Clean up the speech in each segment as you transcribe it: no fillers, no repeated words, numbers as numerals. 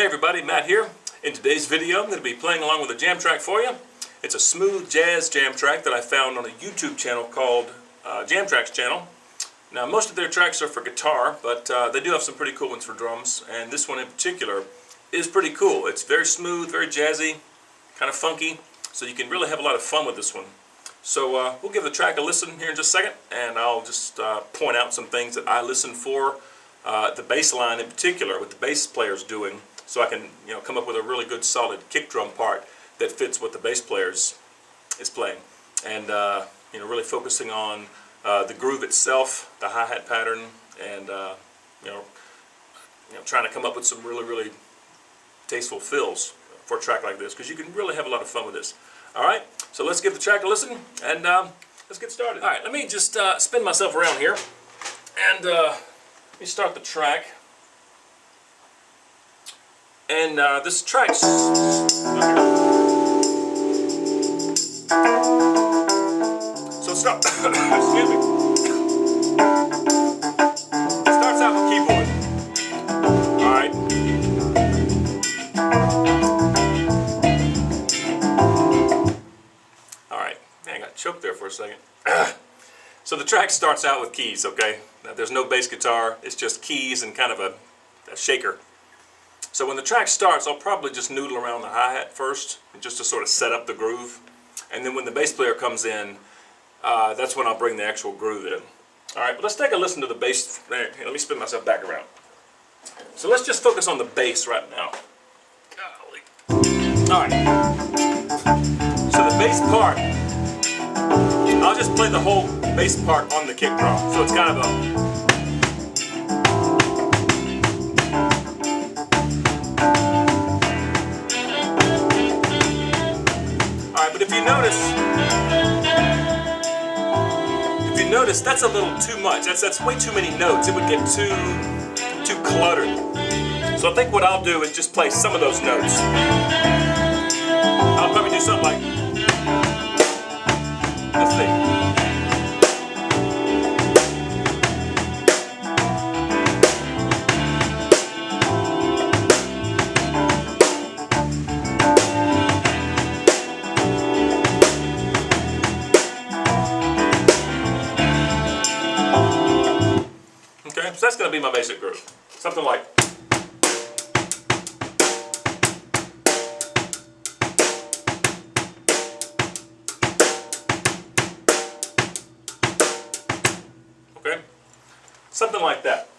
Hey everybody, Matt here. In today's video I'm going to be playing along with a jam track for you. It's a smooth jazz jam track that I found on a YouTube channel called Jam Tracks channel. Now most of their tracks are for guitar, but they do have some pretty cool ones for drums, and this one in particular is pretty cool. It's very smooth, very jazzy, kind of funky, so you can really have a lot of fun with this one. So we'll give the track a listen here in just a second, and I'll just point out some things that I listen for, the bass line in particular, what the bass player's doing, so I can come up with a really good solid kick drum part that fits what the bass player is playing. And really focusing on the groove itself, the hi-hat pattern, and trying to come up with some really tasteful fills for a track like this, because you can really have a lot of fun with this. Alright, so let's give the track a listen, and let's get started. Alright, let me just spin myself around here, and let me start the track. And this track's... Okay. So it starts... excuse me. It starts out with keyboard. Alright. Alright. Man, I got choked there for a second. So the track starts out with keys, okay? Now, there's no bass guitar, it's just keys and kind of a shaker. So when the track starts, I'll probably just noodle around the hi-hat first, just to sort of set up the groove. And then when the bass player comes in, that's when I'll bring the actual groove in. Alright, but let's take a listen to the bass. Here, let me spin myself back around. So let's just focus on the bass right now. Golly. Alright. So the bass part, I'll just play the whole bass part on the kick drum. So it's kind of a... But if you notice, that's a little too much. That's way too many notes. It would get too cluttered. So I think what I'll do is just play some of those notes. I'll probably do something like, let's see. So that's going to be my basic groove. Something like... Okay? Something like that.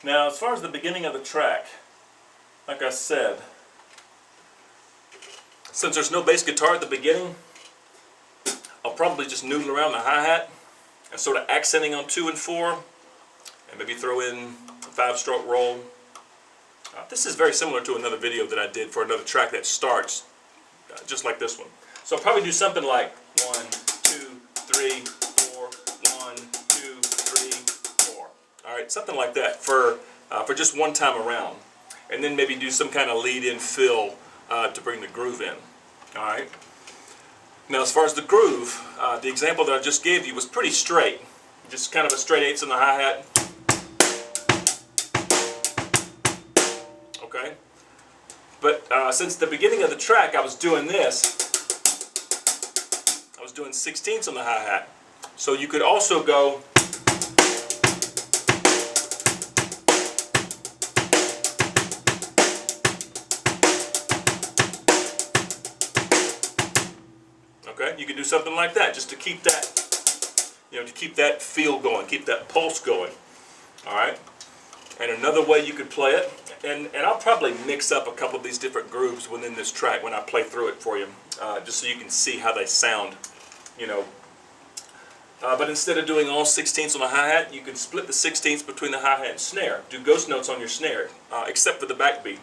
Now, as far as the beginning of the track, like I said, since there's no bass guitar at the beginning, I'll probably just noodle around the hi-hat and sort of accenting on 2 and 4. And maybe throw in a 5-stroke roll. This is very similar to another video that I did for another track that starts just like this one. So I'll probably do something like 1, 2, 3, 4, 1, 2, 3, 4. Alright, something like that for just one time around. And then maybe do some kind of lead-in fill to bring the groove in. Alright. Now as far as the groove, the example that I just gave you was pretty straight. Just kind of a straight 8ths on the hi-hat. Okay, but since the beginning of the track I was doing this, I was doing 16ths on the hi-hat. So you could also go okay, you could do something like that just to keep that, to keep that feel going, keep that pulse going. Alright. And another way you could play it, and I'll probably mix up a couple of these different grooves within this track when I play through it for you, just so you can see how they sound, But instead of doing all 16ths on the hi-hat, you can split the 16ths between the hi-hat and snare. Do ghost notes on your snare, except for the backbeat.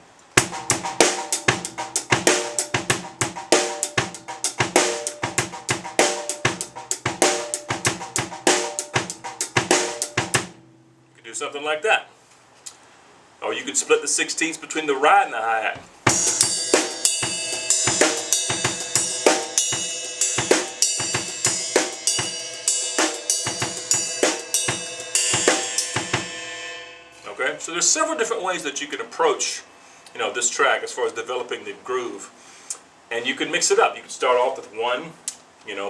You can do something like that. Or you could split the 16ths between the ride and the hi-hat. Okay, so there's several different ways that you can approach this track as far as developing the groove. And you can mix it up. You can start off with one,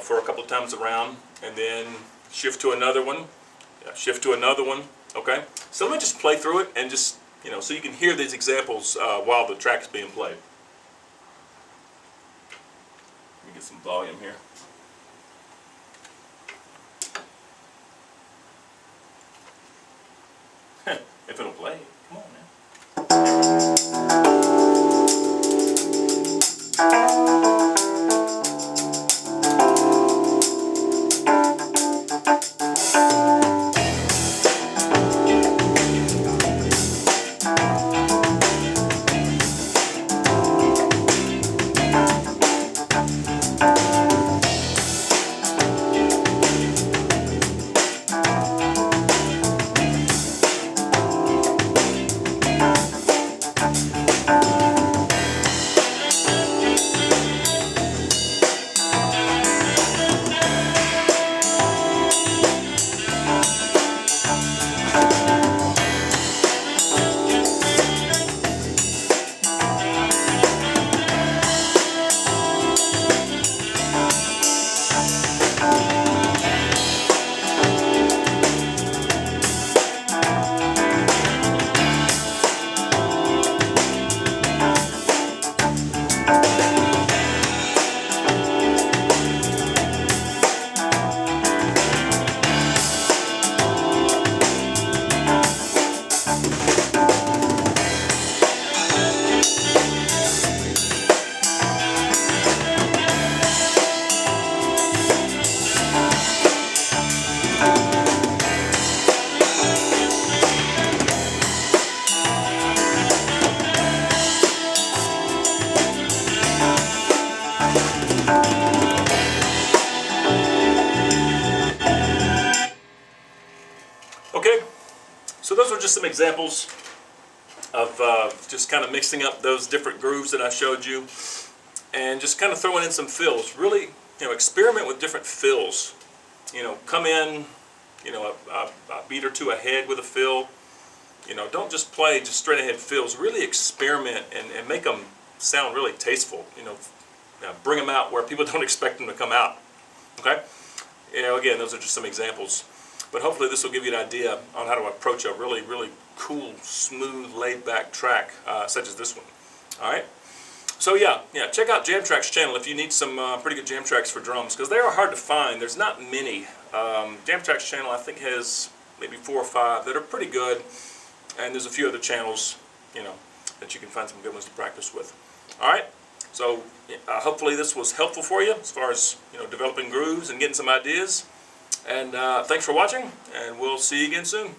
for a couple of times around, and then shift to another one, shift to another one. Okay, so let me just play through it and just so you can hear these examples while the track is being played. Let me get some volume here. If it'll play, come on now. Okay, so those were just some examples of just kind of mixing up those different grooves that I showed you, and just kind of throwing in some fills. Really, experiment with different fills. Come in, a beat or two ahead with a fill. Don't just play just straight ahead fills. Really experiment and make them sound really tasteful. Bring them out where people don't expect them to come out. Okay. Again, those are just some examples. But hopefully this will give you an idea on how to approach a really, really cool, smooth, laid-back track such as this one. All right. So yeah, check out Jamtrack's channel if you need some pretty good jam tracks for drums, because they are hard to find. There's not many. Jamtrack's channel I think has maybe 4 or 5 that are pretty good, and there's a few other channels, that you can find some good ones to practice with. All right. So hopefully this was helpful for you as far as developing grooves and getting some ideas. And thanks for watching, and we'll see you again soon.